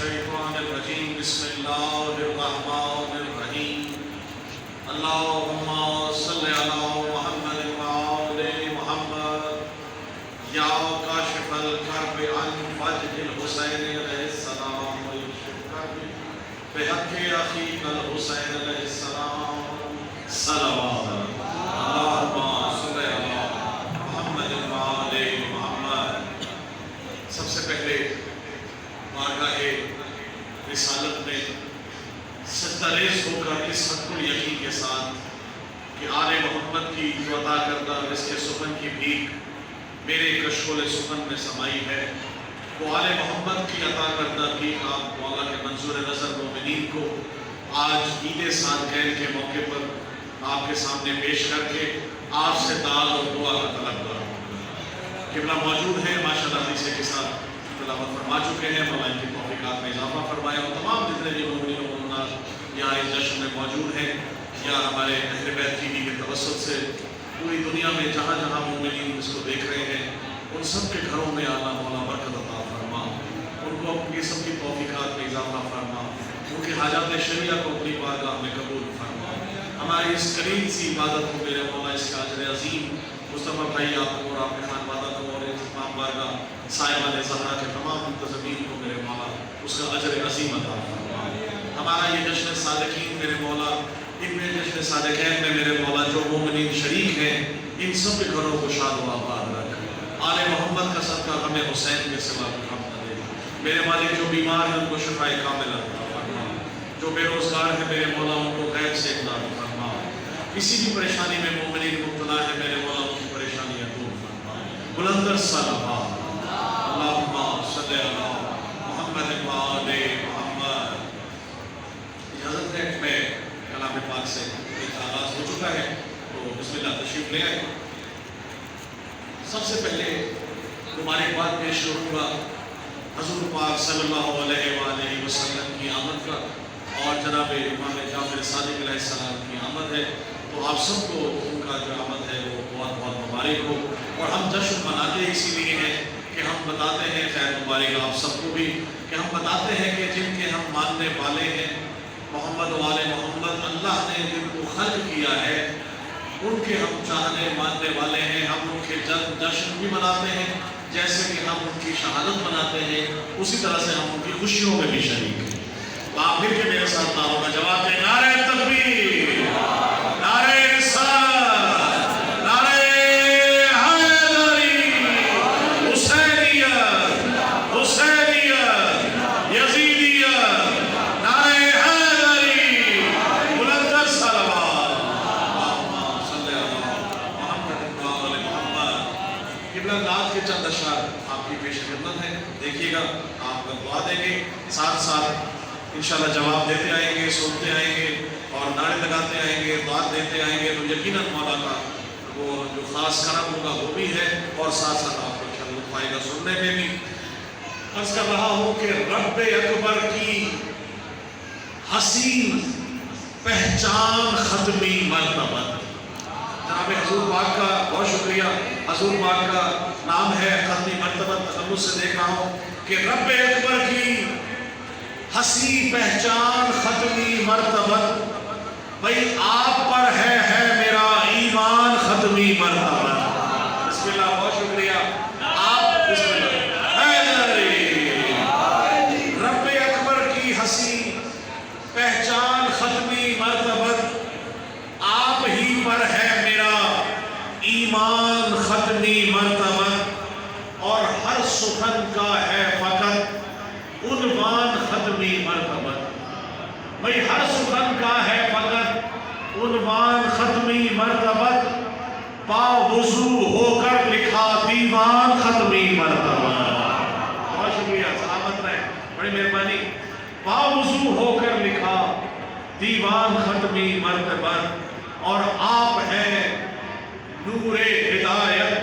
الشيطان الرجيم بسم الله الرحمن الرحيم اللهم صل على محمد وعلى محمد يا كاشف الكرب عن وجه الحسين عليه السلام ويكشف الكرب بحق أخيك الحسين عليه السلام صلوات اللهم صل على محمد وعلى محمد. سب سے پہلے بارگاہ رسالت میں سجدہ ریز ہو کر اس حق الیقین کے ساتھ کہ آل محمد کی جو عطا کردہ رزق سخن کی بھیک میرے کشکول سخن میں سمائی ہے، وہ آل محمد کی عطا کردہ بھیک آپ مولا کے منظور نظر مومنین کو آج عید سالگرہ کے موقع پر آپ کے سامنے پیش کر کے آپ سے دعا اور دعا کا طلب کروں. قبلہ موجود ہیں، ماشاءاللہ حدیث کے ساتھ تلاوت فرما چکے ہیں. مولا ان کی توفیقات میں اضافہ فرمایا اور تمام جتنے بھی مومنین و مومنات یہاں اس جشن میں موجود ہیں یا ہمارے اہل بیت ٹی وی کے توسط سے پوری دنیا میں جہاں جہاں مومنین اس کو دیکھ رہے ہیں ان سب کے گھروں میں اللہ مولا برکت عطا فرما، ان کو اپنی سب کی توفیقات میں اضافہ فرما، ان کی حاجات شریعہ کو اپنی بارگاہ میں قبول فرما. ہماری اس قریب سی عبادت کو میرے مولا اس کا اجر عظیم مصطفیٰ بھائی آپ کو اور آپ کے خانوادہ کو اور تمام بارگاہ صاحبان زہرا کے تمام منتظمین کو میرے مولا اس کا اجر عظیم عطا فرما. ہمارا یہ جشن صادقین میرے مولا ان میں جشن صادقین میں میرے مولا جو مومنین شریک ہیں ان سب کے گھروں کو شاد و آباد رکھ. آل محمد کا صدقہ ہمیں حسین کے سوا ہم نہ دے. میرے مالک جو بیمار ہیں ان کو شفائے کامل عطا فرما، جو بے روزگار ہیں میرے مولا ان کو غیب سے امداد فرما، کسی بھی پریشانی میں مومنین مبتلا ہے میرے مولا ان کی پریشانیاں دور فرما. بلندر صلوات اللہم صلی علی محمد وآل محمد. اجازت ہے میں کلام پاک سے ایک آغاز ہو چکا ہے تو بسم اللہ تشریف لے آئے. سب سے پہلے مبارکباد پیش کروں گا حضور پاک صلی اللہ علیہ وآلہ وسلم کی آمد کا اور جناب امام جعفر صادق علیہ السلام کی آمد ہے تو آپ سب کو ان کا جو آمد ہے وہ بہت بہت مبارک ہو. اور ہم جشن مناتے اسی لیے ہیں کہ ہم بتاتے ہیں، خیر مبارک آپ سب کو بھی، کہ ہم بتاتے ہیں کہ جن کے ہم ماننے والے ہیں محمد و آل محمد، اللہ نے جن کو خلق کیا ہے ان کے ہم چاہنے ماننے والے ہیں. ہم ان کے جشن بھی مناتے ہیں جیسے کہ ہم ان کی شہادت مناتے ہیں، اسی طرح سے ہم ان کی خوشیوں میں بھی شریک ہیں. آپ پھر کے میرے ساتھ نعروں کا جواب دیں. نعرہ تکبیر، نعرہ رسالت، نعرہ حیدری، حسینیت، حسینیت، یزیدیت، نعرہ حیدری، بلندر صلوات اللہم صلی علی محمد وآل محمد. قبلہ نعت کے چند اشعار آپ کی پیش خدمت ہے، دیکھیے گا. آپ کا دعا دیں گے، ساتھ ساتھ انشاءاللہ جواب دیتے آئیں گے، سنتے آئیں گے اور نعرے لگاتے آئیں گے، دعا دیتے آئیں گے تو یقیناً مولا کا وہ جو خاص کرم ہوگا وہ بھی ہے اور ساتھ ساتھ آپ کو انشاءاللہ لطف آئے گا سننے میں بھی. عرض کر رہا ہوں کہ رب اکبر کی حسین پہچان ختمی مرتبہ. جناب حضور پاک کا بہت شکریہ. حضور پاک کا نام ہے ختمی مرتبہ. تخلص سے دیکھ رہا ہوں کہ رب اکبر کی حسین پہچان ختمی مرتبت، بھئی آپ پر ہے میرا ایمان ختمی مرتبت. بسم اللہ، بہت شکریہ. آپ بسم اللہ حیدری. رب اکبر کی حسین پہچان ختمی مرتبت، آپ ہی پر ہے میرا ایمان ختمی مرتبت، اور ہر سخن کا ہے فقط عنوان ختمی مرتبت. بھئی ہر سخن کا ہے فقط عنوان ختمی مرتبت، با وضو ہو کر لکھا دیوان ختمی مرتبت. بہت شکریہ، سلامت رہے، بڑی مہربانی. با وضو ہو کر لکھا دیوان ختمی مرتبت، اور آپ ہیں نور ہدایت،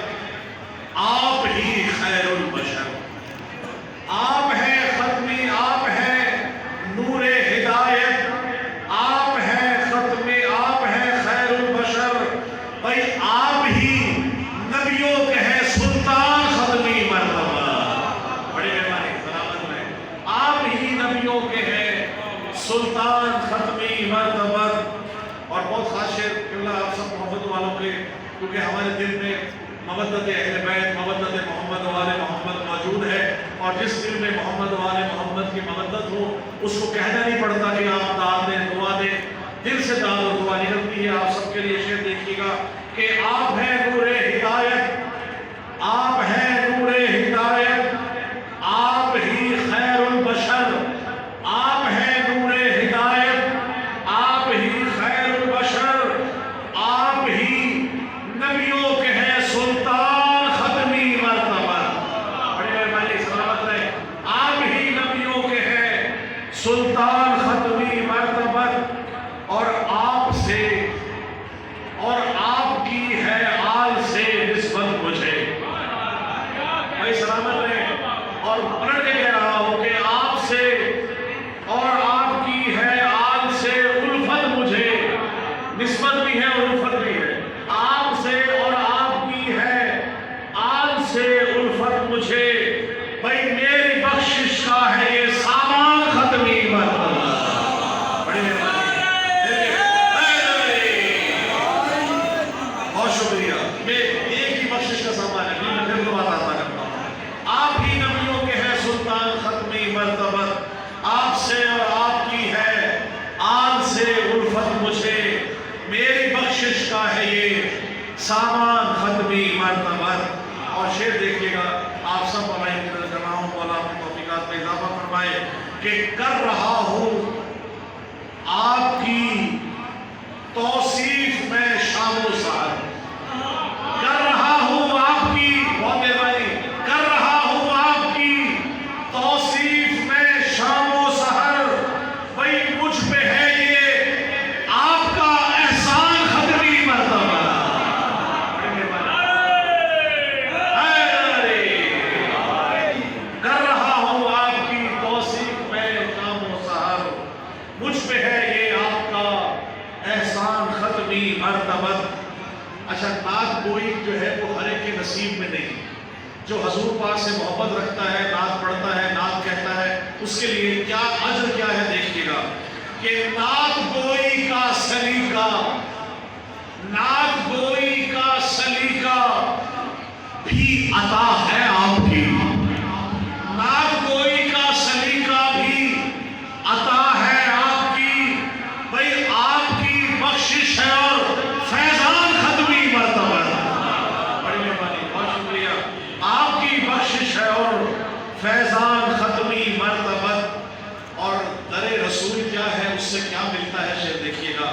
آپ ہی خیر البشر. آپ ہیں ختمی، آپ ہیں نور ہدایت، آپ ہیں ختمی، آپ ہیں خیر البشر. بھئی آپ ہی نبیوں کے ہیں سلطان ختمی مرتبہ. بڑی مہربانی، سلامت رہے. آپ ہی نبیوں نبیوں کے ہیں سلطان ختمی مرتبت۔ اور بہت خاص شعر قبلہ آپ سب محبت والوں کے، کیونکہ ہمارے دل میں مودت اہل بیت، مودت محمد و آل محمد موجود ہے، اور جس دل میں محمد و آل محمد کی مودت ہو اس کو کہنا نہیں پڑتا کہ آپ دعا دیں، دعا دیں، دل سے دعا و دعا نکلتی ہے۔ آپ سب کے لیے شعر دیکھیے گا کہ آپ ہیں نور ہدایت، آپ ہیں نور ہدایت، آپ ہی خیر البشر، آپ ہیں نور ہدایت، آپ ہی خیر البشر، آپ ہی نبیوں کے ہیں سلطان ختمی مرتبت۔ بڑی مہربانی سلامت رہے، آپ ہی نبیوں کے ہیں سلطان ختمی مرتبت، اور آپ سے اور آپ کی ہے آل سے نسبت مجھے۔ بھائی سلامت رہے، اور پلٹ کے کہہ رہا ہوں کہ آپ سے اور آپ کی ہے آل سے الفت مجھے، نسبت بھی ہے اور الفت بھی ہے۔ آپ سے اور آپ کی ہے آل سے الفت مجھے، بھائی میری بخشش کا ہے یہ سامان ختمی مرتبہ۔ بڑی مہربانی، بہت شکریہ۔ میں ایک ہی بخشش کا سامان ہے، میں پھر تو بات آتا کرتا ہوں۔ آپ ہی نبیوں کے ہیں سلطان ختمی مرتبت، آپ سے اور آپ کی ہے آل سے الفت مجھے، میری بخشش کا ہے یہ سامان ختمی مرتبت۔ اور شعر دیکھیے گا، آپ سب علیہ کرام مولا اپنی توفیقات میں اضافہ فرمائے کہ کر رہا ہوں آپ کی توصیف میں شام و سحر، کر رہا ہوں آپ کی، بہت مہربانی، کر رہا ہوں آپ کی توصیف میں شام و سحر، بھئی مجھ پہ ہے یہ آپ کا احسان ختمی مرتبہ۔ کر رہا ہوں آپ کی توصیف میں شام و سحر، مجھ پہ ہے یہ آپ کا احسان ختمی مرتبت۔ اچھا، نعت گوئی جو ہے وہ ہر ایک کے نصیب میں نہیں، جو حضور پاک سے محبت رکھتا ہے، نعت پڑھتا ہے، نعت کہتا ہے، اس کے لیے کیا اجر کیا ہے دیکھیے گا کہ نعت گوئی کا سلیقہ، نعت گوئی کا سلیقہ بھی عطا ہے آپ کی، نعت گوئی کا سلیقہ بھی عطا ہے آپ کی، بھئی آپ کی بخشش ہے اور فیضان ختمی مرتبہ۔ بڑی مہربانی، بہت شکریہ۔ آپ کی بخشش ہے اور فیضان ختمی مرتبت۔ اور در رسول کیا ہے، اس سے کیا ملتا ہے، شعر دیکھیے گا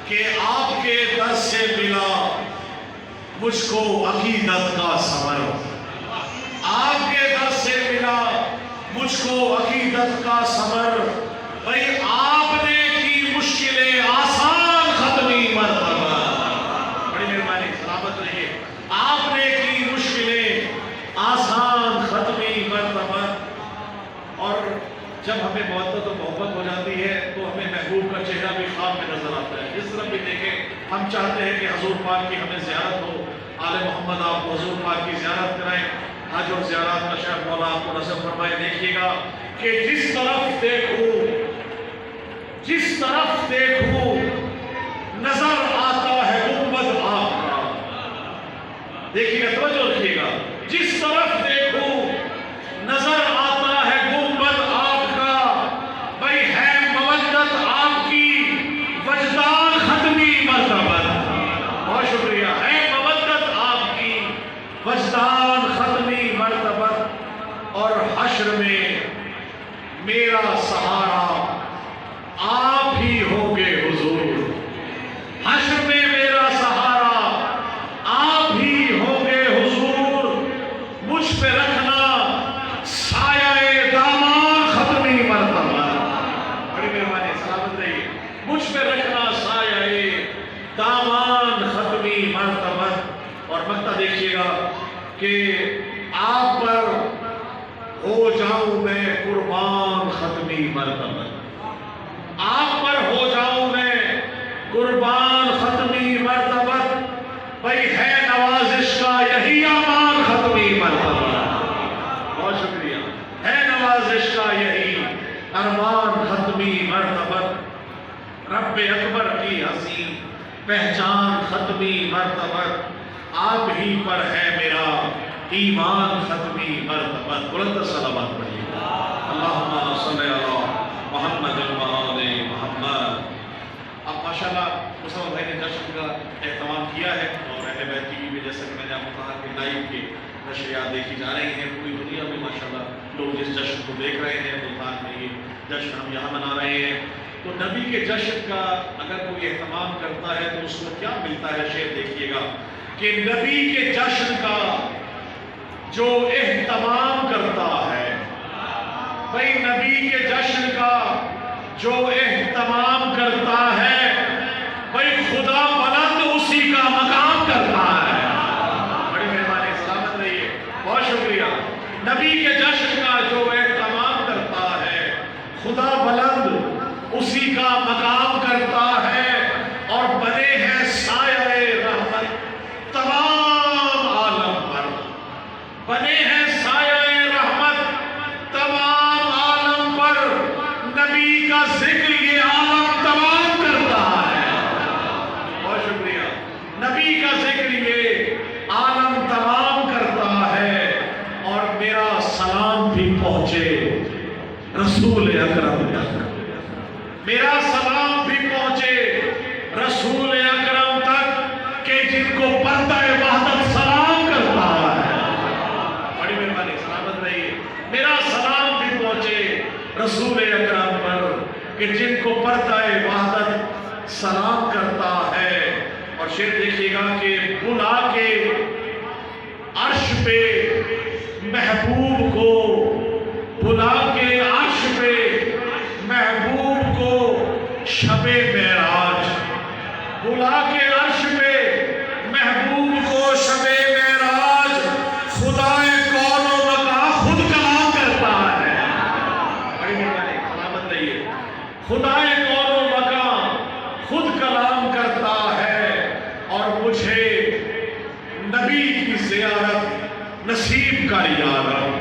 کہ آپ کے در سے ملا مجھ کو عقیدت کا ثمر، آپ کے در سے ملا مجھ کو عقیدت کا ثمر، بھئی آپ نے کی مشکلیں آسان ختمی مرتبہ۔ بڑی مہربانی، سلامت رہیے، آپ نے کی مشکلیں آسان ختمی مرتبہ۔ اور جب ہمیں محبت و محبت ہو جاتی ہے تو ہمیں محبوب کا چہرہ بھی خواب میں نظر آتا ہے۔ جس طرح بھی دیکھیں، ہم چاہتے ہیں کہ حضور پاک کی ہمیں زیارت ہو، آل محمد آپ حضور پاک کی زیارت کرائیں، حج اور زیارات کا شیخ مولا آپ کو نصیب فرمائے۔ دیکھیے گا کہ جس طرف دیکھو، جس طرف دیکھو نظر آتا ہے گنبد آپ کا۔ دیکھیے گا، توجہ رکھیے گا، جس طرف دیکھو نظر آتا ہے گنبد آپ کا، بھئی ہے مودت آپ کی وجدان ختمی مرتبت۔ بہت شکریہ، ہے مودت آپ کی وجدان ختمی مرتبت۔ اور حشر میں میرا سہارا آپ ہی ہوں گے حضور، حشر میں میرا سہارا آپ ہی ہوں گے حضور، مجھ پہ رکھنا سایہ دامان ختمی مرتبہ۔ بڑی مہربانی، سلامت رہیے، مجھ پہ رکھنا سایہ دامان ختمی مرتبہ۔ اور مقطع دیکھیے گا کہ آپ پر ہو جاؤں میں قربان ختمی مرتبہ، آپ پر ہو جاؤں میں قربان ختمی مرتبہ، بھئی ہے نوازش کا یہی امان ختمی مرتبہ۔ بہت شکریہ، ہے نوازش کا یہی ارمان زبان ختمی مرتبت، رب اکبر کی حسین پہچان ختمی مرتبت، آپ ہی پر ہے میرا ایمان ختمی مرتبت۔ بلند صلوات پڑھیے، اللہم صلی علی محمد و آل محمد۔ اب ماشاءاللہ مصطفیٰ بھائی نے جشن کا اہتمام کیا ہے، اور اہل بیت ٹی وی میں جیسا کہ میں نے آپ کو کہا کہ لائیو کے نشریات دیکھی جا رہی ہیں، پوری دنیا میں ماشاءاللہ لوگ اس جشن کو دیکھ رہے ہیں۔ ملتان میں یہ جشن ہم یہاں منا رہے ہیں، تو نبی کے جشن کا اگر کوئی اہتمام کرتا ہے تو اس کو کیا ملتا ہے، شعر دیکھیے گا کہ نبی کے جشن کا جو اہتمام کرتا ہے، بھئی نبی کے جشن کا جو اہتمام کرتا ہے، بھئی خدا بلند اسی کا مقام کرتا ہے۔ بڑی مہربانی، سلامت رہیے، بہت شکریہ۔ نبی کے جشن کا جو اہتمام کرتا ہے، خدا بلند اسی کا مقام کرتا ہے، اور بنے ہیں سایہ رحمت تمام عالم پر، بنے ہیں سایہ رحمت تمام عالم پر، نبی کا ذکر یہ عالم تمام کرتا ہے۔ بہت شکریہ۔ نبی کا ذکر یہ عالم تمام کرتا ہے، اور میرا سلام بھی پہنچے رسول اکرم تک، میرا سلام بھی پہنچے رسول اکرم تک، کہ جن کو پردہ وحدت سلام کرتا ہے۔ بڑی مہربانی، سلامت رہیے۔ میرا سلام بھی پہنچے رسول اکرم پر، کہ جن کو پردہ وحدت سلام کرتا ہے۔ اور شعر دیکھیے گا کہ بلا کے عرش پہ محبوب کو، بلا کے عرش پہ محبوب کو شب معراج، بلا کے عرش پہ محبوب کو شب معراج، خدائے کون و مکان خود کلام کرتا ہے۔ بڑی مہربانی، سلامت رہیے۔ خدائے کون و مکان خود کلام کرتا ہے، اور مجھے نبی کی زیارت نصیب کر یا رب،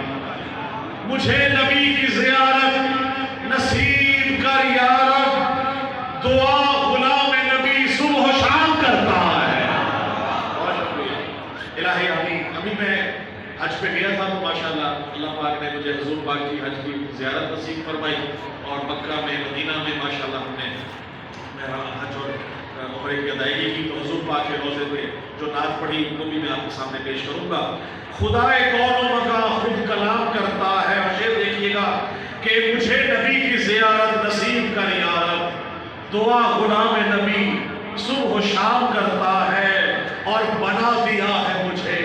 مجھے نبی کی زیارت نصیب کر یا رب، دعا غلام نبی صبح و شام کرتا ہے۔ بہت شکریہ الہی آمین۔ ابھی میں حج پہ گیا تھا، تو ماشاءاللہ اللہ پاک نے مجھے حضور پاک کی حج کی زیارت نصیب فرمائی، اور مکہ میں مدینہ میں ماشاءاللہ ہم نے میرا حج اور عمرے کی ادائیگی کی، تو حضور پاک کے روزے پہ جو نعت پڑھی وہ بھی میں آپ کے سامنے پیش کروں گا۔ خدائے کون و مکان خود کلام کرتا ہے، اور یہ دیکھیے گا کہ مجھے نبی کی زیارت نصیب کر یا رب، دعا غلام نبی صبح و شام کرتا ہے، اور بنا دیا ہے مجھے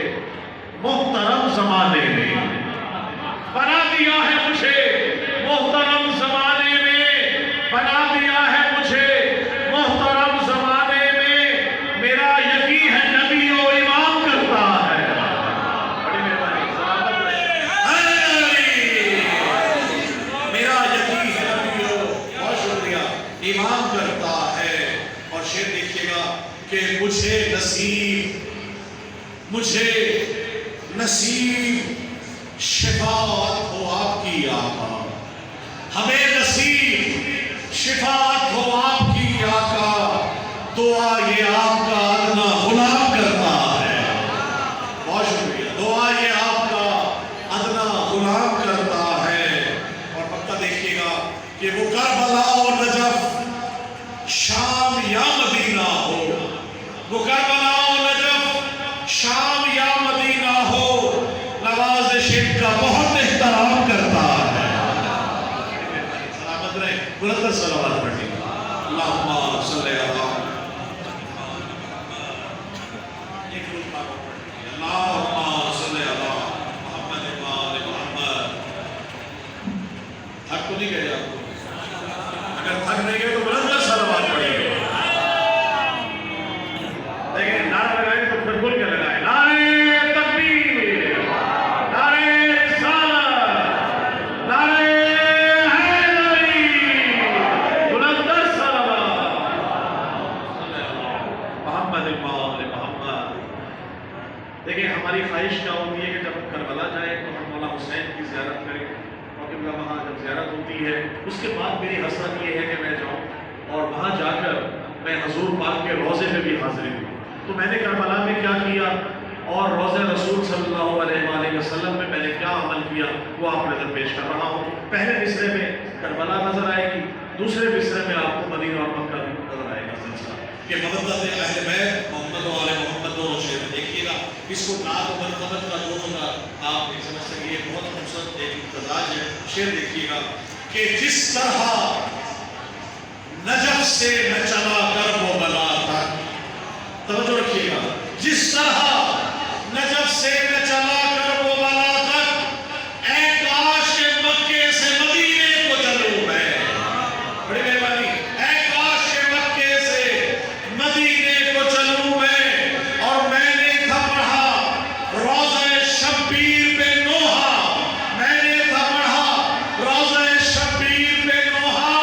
محترم زمانے میں، بنا دیا ہے مجھے محترم زمانے میں، بنا دیا ہے مجھے محترم زمانے میں، میرا یقین ہے نبی و امام کرتا ہے۔ بڑی مہربانی، سلامت رہے۔ میرا یقین ہے نبی و، بہت شکریہ، امام کرتا ہے۔ اور شعر دیکھیے گا کہ مجھے نصیب شفاعت ہو آپ کی آقا، ہمیں نصیب شفاعت ہو آپ کی آقا، دعا یہ آپ کا ادنا غلام کرتا ہے۔ بہت شکریہ، دعا یہ آپ کا ادنا غلام کرتا ہے۔ اور پکا دیکھیے گا کہ وہ کربلا اور نجف شام یا مدینہ ہو، وہ کربلا اور نجف شام یا مدینہ ہو، نوازش ان کا بہت احترام کرتا ہے۔ سلامت رہے، بلند صلوات پڑھیں۔ اللہم صلی علی اللہم صلی علی محمد و آل محمد۔ تھک تو نہیں گئے آپ کو؟ اگر تھک نہیں گئے تو بلند صلوات پڑھیں گے۔ دیکھیں نعرہ لگائیں تو پھر بول کے لگائیں، نعرہ تکبیر، نعرہ رسالت، نعرہ حیدری، بلند صلوات محمد و آل محمد۔ دیکھیں ہماری خواہش کیا ہوتی ہے کہ جب ہم کربلا جائیں تو ہم مولا حسین کی زیارت کریں، کیونکہ وہاں جب زیارت ہوتی ہے اس کے بعد اب میری حسرت یہ ہے کہ میں جاؤں اور وہاں جا کر میں حضور پاک کے روضے میں بھی حاضری دوں. تو میں نے کربلا میں کیا کیا اور روضہ رسول صلی اللہ علیہ وآلہ وسلم میں نے کیا عمل کیا وہ آپ نظر پیش کر رہا ہوں. پہلے مصرے میں کربلا نظر آئے گی، دوسرے مصرے میں آپ کو مدینہ اور مکہ نظر آئے گا سلسلہ کہ مودت اہل بیت محمد و آل محمد دونوں شعر میں دیکھیے گا. اس کو نعت و مرتبت کا دونوں کا آپ ایک سمجھ سکیں. یہ بہت خوبصورت ایک امتزاج ہے. شعر دیکھیے گا کہ جس طرح نجف سے میں چلا کر وہ بلا تک، توجہ رکھیے گا، جس طرح نجف سے میں چلا کر وہ بلا تک، اے کاش کے مکے سے مدینے کو چلوں میں. بڑی مہربانی. اے کاش کے مکے سے مدینے کو چلوں میں. اور میں نے تھا پڑھا روضہ شبیر پہ نوحہ، میں نے تھا پڑھا روضہ شبیر پہ نوحہ.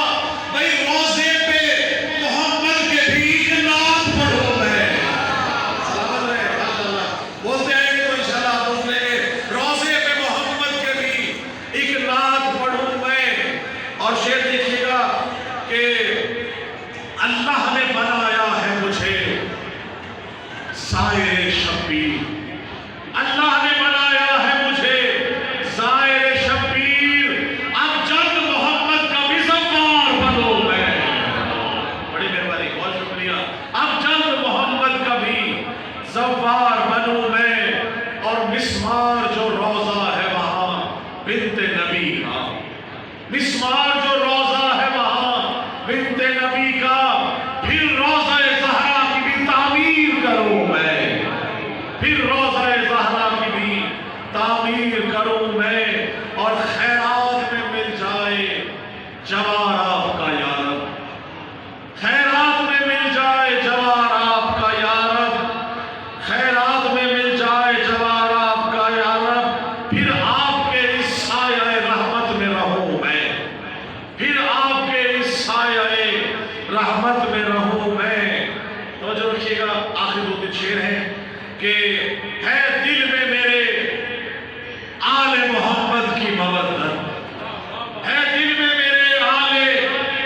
بھئی روضے پہ محمد کے بھی ایک نعت پڑھوں میں. سلامت رہے اللہ بولتے ہیں تو انشاءاللہ بول لیں گے. روضے پہ محمد کے بھی ایک نعت پڑھوں میں. اور شعر دیکھیے گا کہ اللہ نے بنایا ہے مجھے زائر شبیر، اللہ نے بنایا ہے مجھے زائر شبیر. اب جلد محمد کا بھی زوار بنوں میں. بڑی مہربانی، بہت شکریہ. اب جلد محمد کا بھی زوار بنوں میں. اور مسمار جو روضہ ہے وہاں بنت نبی کا، مسمار جو روضہ ہے وہاں بنت نبی کا. پھر روضہ زہرا کی بھی تعمیر کروں میں، پھر روضہ زہرا کی بھی تعمیر کروں میں. اور خیرات میں مل جائے جوار آپ کا یا رب، خیرات میں مل جائے جوار آپ کا یا رب، خیرات میں مل جائے جوار آپ کا یا رب. پھر آپ کے اس سایہ رحمت میں رہوں میں، پھر آپ کے اس سایہ رحمت میں رہوں میں. توجہ رکھیے گا. آخر دو تین شعر ہیں کہ ہے دل میں میرے آل محمد کی مودت، ہے دل میں میرے آل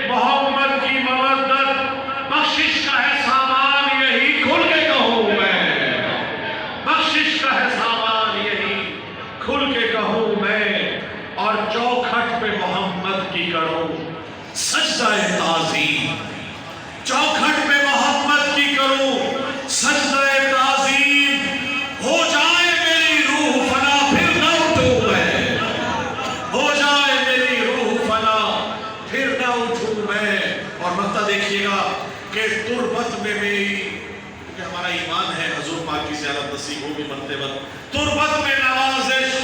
محمد کی مودت. بخشش کا ہے سامان یہی کھل کے کہوں میں، بخشش کا ہے سامان یہی کھل کے کہوں میں. اور چوکھٹ پہ محمد کی کروں سجدہ تعظیم، چوکھٹ پہ محمد کی کروں سجدہ تعظیم. ہو جائے میری روح فنا پھر نہ اٹھوں میں، ہو جائے میری روح فنا پھر نہ اٹھوں میں. اور مقطع دیکھیے گا کہ تربت میں میری، کیونکہ ہمارا ایمان ہے حضور پاک کی زیارت نصیب ہوگی مرتے وقت. تربت میں نوازش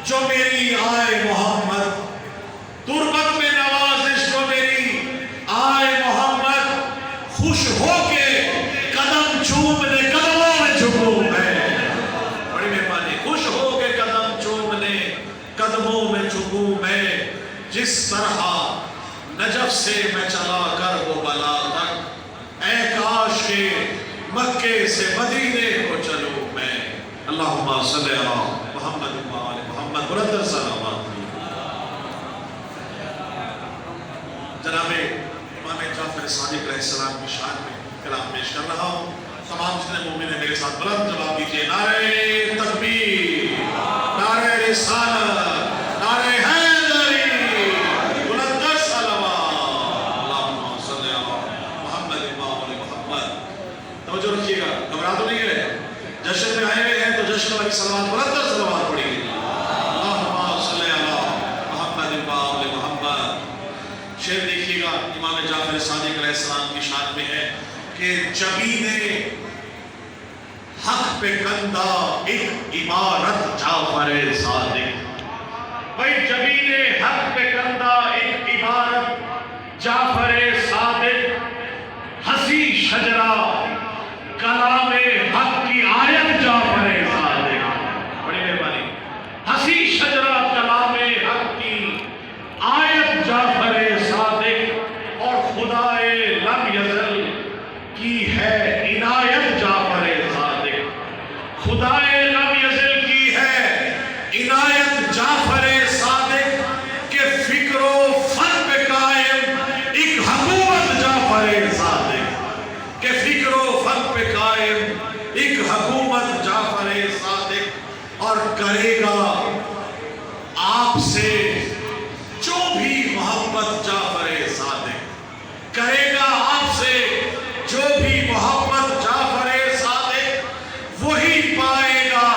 جو میری آئے محمد، تربت میں نوازش جو میری آئے محمد. خوش ہو کے قدم چومنے قدموں میں جھکوں میں. بڑی مہربانی. خوش ہو کے قدم چومنے قدموں میں جھکوں میں. جس طرح نجف سے میں چلا کر وہ بلا تک، اے کاش کے مکے سے مدینے کو چلوں میں. اللہم صلی علی محمد و آل محمد. بلند سلامات. جناب امام جعفر صادق علیہ السلام کی شان میں کلام پیش کر رہا ہوں. تمام جتنے مومن ہیں میرے ساتھ بلند جواب دیجیے. نعرہ تکبیر، نعرہ رسالت، نعرہ حیدری. بلند صلوات. اللہم صلی علی محمد و آل محمد. توجہ رکھیے گا، گھبرا تو نہیں گئے. جشن میں آئے ہوئے ہیں تو جشن والی صلوات بلند صلوات پڑھیے. اللہم صلی علی محمد و آل محمد. شعر دیکھیے گا امام جعفر صادق علیہ السلام کی شان میں ہے کہ جبین حق پہ کندہ ایک عبارت جعفر صادق. بھئی جبین حق پہ کندہ ایک عبارت جعفر صادق. ہنسی شجرہ کلام حق کی آیت جعفر صادق. بڑی مہربانی. ہنسی شجرہ کلام حق کی آیت جعفر صادق. اور خدائے لم یزل کی ہے عنایت جعفر صادق. خدائے لم یزل کی ہے عنایت جعفر صادق. کہ فکر و قائم، ایک حکومت جعفر صادق، اور کرے گا آپ سے جو بھی محبت جعفر صادق کرے گا، آپ سے جو بھی محبت جعفر صادق وہی پائے گا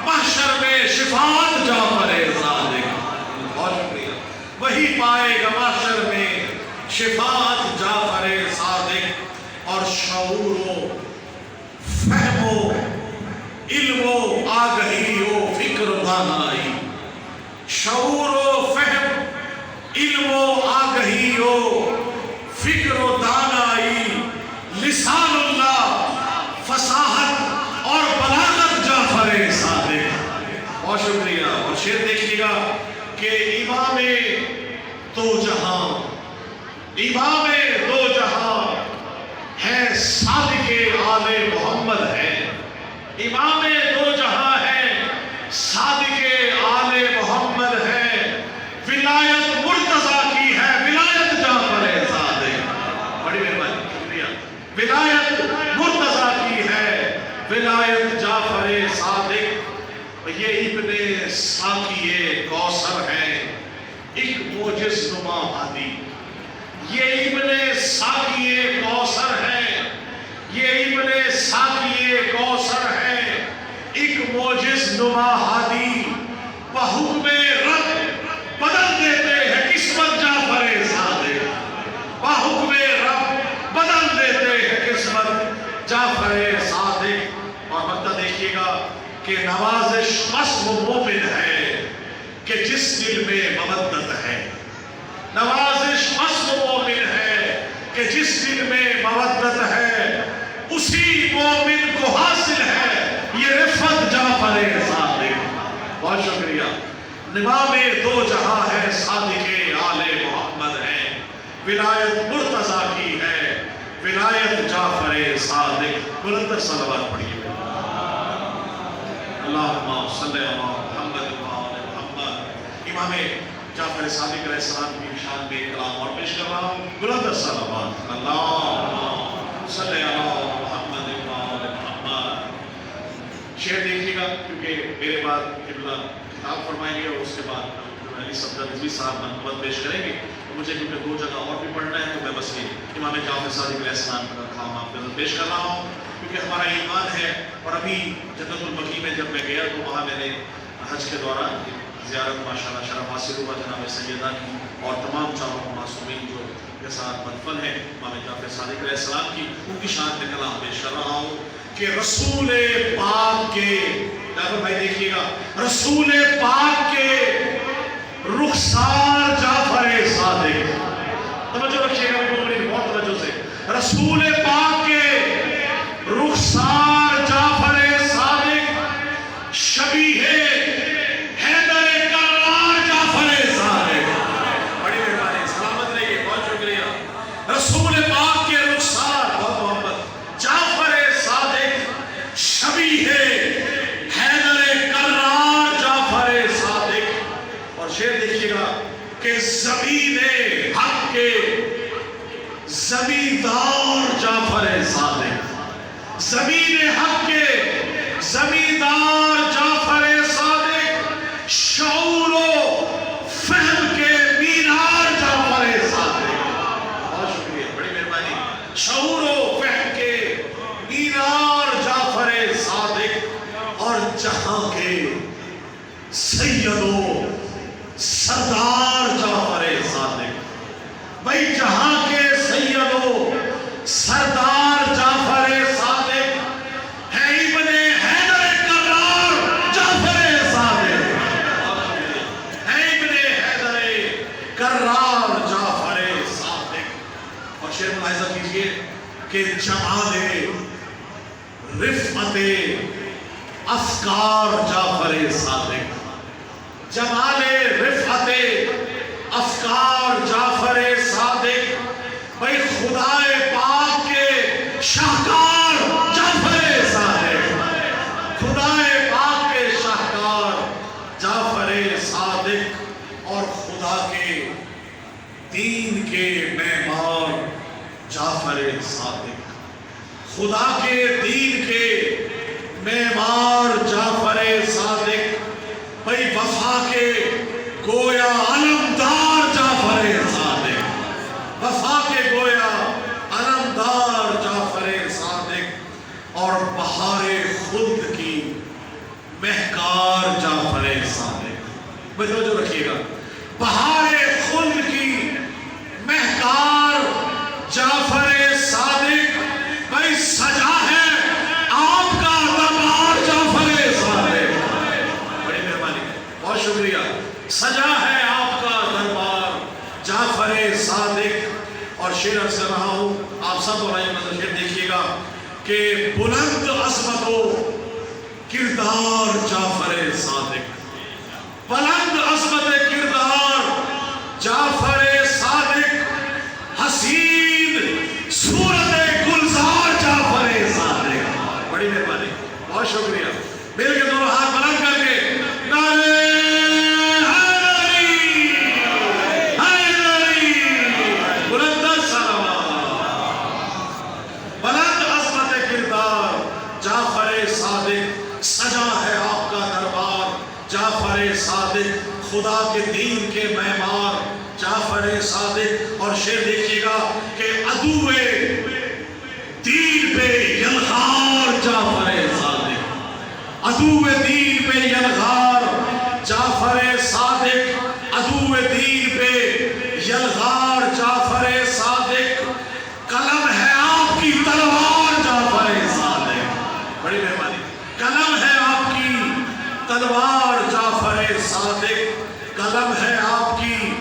محشر میں شفاعت جعفر صادق، بہت شکریہ، وہی پائے گا محشر میں شفاعت جعفر صادق، اور شعور و فہم و علم و آگہی و فکر و دانائی، شعور و فہم، علم و آگہی و فکر و دانائی، لسان اللہ، فصاحت اور بلاغت جعفر صادق، بہت شکریہ۔ اور شعر دیکھیے گا کہ امام دو جہاں، امام دو جہاں ہے، صادق آل محمد ہے، امام دو جہاں ہے، صادق آل محمد ہے، ولایت مرتضیٰ کی ہے، ولایت جعفر صادق، بڑی مہربانی، شکریہ، ولایت مرتضیٰ کی ہے، ولایت جعفر صادق۔ یہ ابن ساقی کوثر ہے، ایک موجز نما ہادی، یہ ابن ساقی کوثر ہے، یہ ابن ساقی کوثر ہے، ایک موجز نما ہادی، بحکم رب بدل دیتے ہیں قسمت جعفر صادق، بحکم رب بدل دیتے ہیں قسمت جعفر صادق۔ اور مطلب دیکھیے گا کہ نوازش بس وہ مومن ہے کہ جس دل میں مودت ہے، نوازش بس وہ مومن ہے کہ جس دل میں مودت ہے، اسی مومن کو حاصل ہے یہ رفعت جعفر صادق، بہت شکریہ۔ امام دو جہاں ہے، صادق آل محمد ہے، ولایت مرتضیٰ کی ہے، ولایت جعفر صادق۔ بلند صلوات پڑھیے، اللہم صلی علی محمد و آل محمد۔ امام جعفر صادق علیہ السلام کی شان میں کلام اور پیش کر رہا ہوں، بلند صلوات، اللہم صلی علی محمد و آل محمد۔ شعر دیکھیے گا کیونکہ میرے بعد قبلہ خطاب فرمائیں گے، اور اس کے بعد علی صفدر رضوی صاحب منقبت پیش کریں گے، تو مجھے کیونکہ دو جگہ اور بھی پڑھنا ہے، تو میں بس یہ امام جعفر صادق علیہ السلام کا کلام آپ کے پیش کر رہا ہوں، کیونکہ ہمارا ایمان ہے۔ اور ابھی جنت البقیع میں جب میں گیا تو وہاں میں نے حج کے دوران زیارت ماشاءاللہ شرف حاصل ہوا جناب سیدہ کی، اور تمام چاروں معصومین جو کے ساتھ مدفن ہیں امام جعفر صادق علیہ السلام کی، ان کی شان میں کلام پیش کر رہا ہوں کہ رسول پاک کے، جعفر بھائی دیکھیے گا، رسول پاک کے رخسار جعفر صادق، توجہ رکھیے گا بہت توجہ سے، رسول پاک کے رخسار جعفر صادق، شبیہ حیدر کرار جعفر صادق، بڑی مہربانی، سلامت رہیے، بہت شکریہ۔ رسول پاک کے رخسار، بہت محبت، جعفر صادق، شبیہ حیدر کرار جعفر صادق۔ اور شعر دیکھیے گا کہ زمین حق کے زمیندار جعفر صادق، زمین حق کے زمیندار جعفر صادق، شعور و فہم کے مینار جعفر صادق، بہت شکریہ، بڑی مہربانی، شعور و فہم کے مینار جعفر صادق، اور جہاں کے سید و سردار جعفر صادق، بھائی جہاں کے سید و سردار جعفر صادق ہے، ابن حیدر کرار جعفر صادق، ہے ابن حیدر کرار جعفر صادق۔ اور شعر ملاحظہ کیجئے کہ جمال رفعت افکار جعفر صادق، جمال رفعت افکار جعفر صادق، بھئی خدائے پاک کے شاہکار جعفر صادق، خدائے پاک کے شاہکار جعفر صادق، اور خدا کے دین کے معمار جعفر صادق، خدا کے دین کے معمار جعفر صادق، بھائی وفا کے گویا علمدار جعفر صادق، وفا کے گویا علمدار جعفر صادق، اور بہار خلد کی مہکار جعفر صادق۔ توجہ رکھیے گا، بہار خلد کی مہکار جعفر صادق، بھائی سجا ہے آپ کا دربار جعفر صادق۔ بڑی مہربانی، بہت شکریہ، سجا ہے آپ کا دربار جعفر صادق۔ اور شعر عرض کر رہا ہوں، آپ سب اور آئیے شعر دیکھیے گا کہ بلند عظمت و کردار جعفر صادق، بلند عظمت کردار جعفر صادق، حسین صورت گلزار جعفر صادق۔ بڑی مہربانی، بہت شکریہ، مل کے دونوں ہاتھ بلند کر کے نعرے حیدری، حیدری، بلند سلام، بلند عظمت کردار جعفر صادق، سجا ہے آپ کا دربار جعفر صادق، خدا کے دین کے معمار جعفر صادق۔ اور شعر دیکھیے گا کہ عدو دین پہ یلغار جعفر صادق، عدو دین پہ یلغار جعفر صادق، عدو دین پہ یلغار جعفر صادق، قلم ہے آپ کی تلوار جعفر صادق۔ بڑی مہربانی، قلم ہے آپ کی تلوار جعفر صادق، قلم ہے آپ کی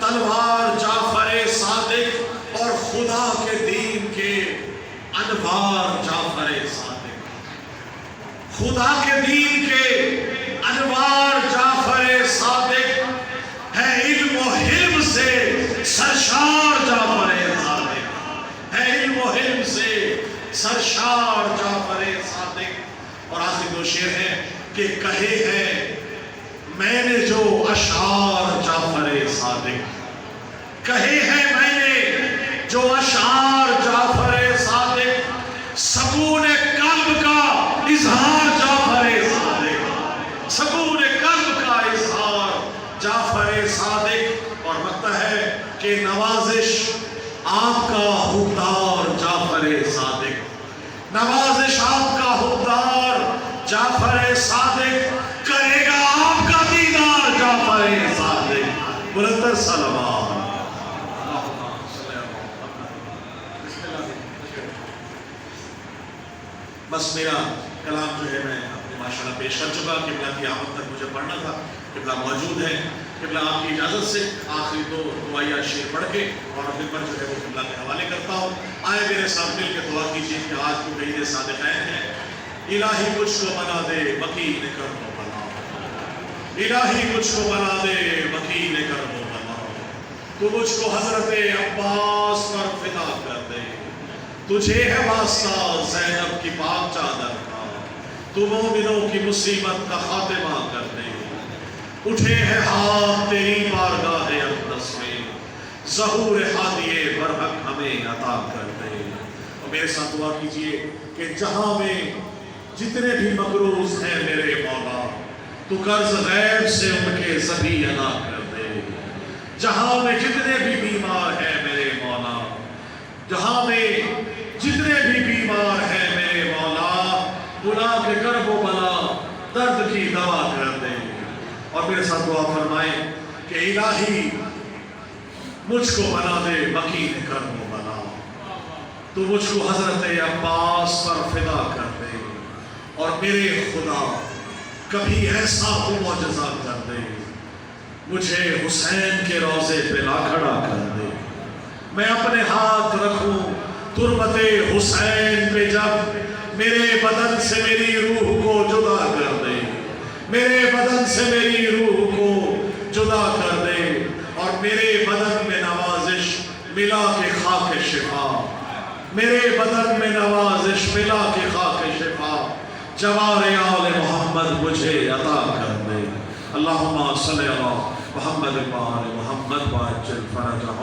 تلوار جعفر صادق، اور خدا کے دین کے انوار جعفر صادق، خدا کے دین کے انوار جعفر صادق، ہے علم و حلم سے سرشار جعفر صادق، ہے علم و حلم سے سرشار جعفر صادق۔ اور آخری دو شعر ہیں کہ کہے ہیں میں نے جو اشعار جعفر صادق، کہے ہیں میں نے جو اشعار جعفر صادق، سکون قلب کا اظہار جعفر صادق، سکون قلب کا اظہار جعفر صادق۔ اور لگتا ہے کہ نوازش آپ کا حقدار جعفر صادق، نوازش آپ کا حقدار جعفر صادق، کرے گا آپ کا دیدار جعفر صادق۔ بلند سلام۔ بس میرا کلام جو ہے میں اپنے ماشاءاللہ پیش کر چکا، قبلہ کی آمد تک مجھے پڑھنا تھا، قبلہ موجود ہے، قبلہ آپ کی اجازت سے آخری دو دعائیہ شعر پڑھ کے اور خدمت جو ہے وہ قبلہ کے حوالے کرتا ہوں۔ آئے میرے ساتھ مل کے دعا کیجیے کہ آج کو عید صادقین ہے، الہی مجھ کو بنا دے وکیل کر دو بنا، الہی مجھ کو بنا دے وکیل کر دو بنا، تو مجھ کو حضرت عباس پر فدا کر دے، تجھے ہے واسطہ زینب کی پاک چادر کا، تو مومنوں کی مصیبت کا خاتمہ کر دے، اٹھے ہے ہاتھ تیری بارگاہ اقدس میں، ظہور ہادی برحق ہمیں عطا کر دے۔ اور میرے ساتھ دعا کیجئے کہ جہاں میں جتنے بھی مقروض ہیں میرے مولا، تو قرض غیب سے ان کے سبھی ادا کر دے، جہاں میں جتنے بھی بیمار ہیں میرے مولا، جہاں میں جتنے بھی بیمار ہیں میرے مولا، گناہ کے کرب و بلا درد کی دوا کر دے۔ اور میرے ساتھ دعا فرمائیں کہ الہی مجھ کو بنا دے وکیل کرب و بلا، تو مجھ کو حضرت عباس پر فدا کر دے، اور میرے خدا کبھی ایسا تو معجزہ کر دے، مجھے حسین کے روضے پہ لا کھڑا کر دے، میں اپنے ہاتھ رکھوں تربت حسین پہ، جب میرے بدن سے میری روح کو جدا کر دے، میرے بدن سے میری روح کو جدا کر دے، اور میرے بدن میں نوازش ملا کے خاک شفا، میرے بدن میں نوازش ملا کے خاک شفا، جوار آل محمد مجھے عطا کر دے۔ اللہم صلی علی محمد و آل محمد وعجل فرجہم۔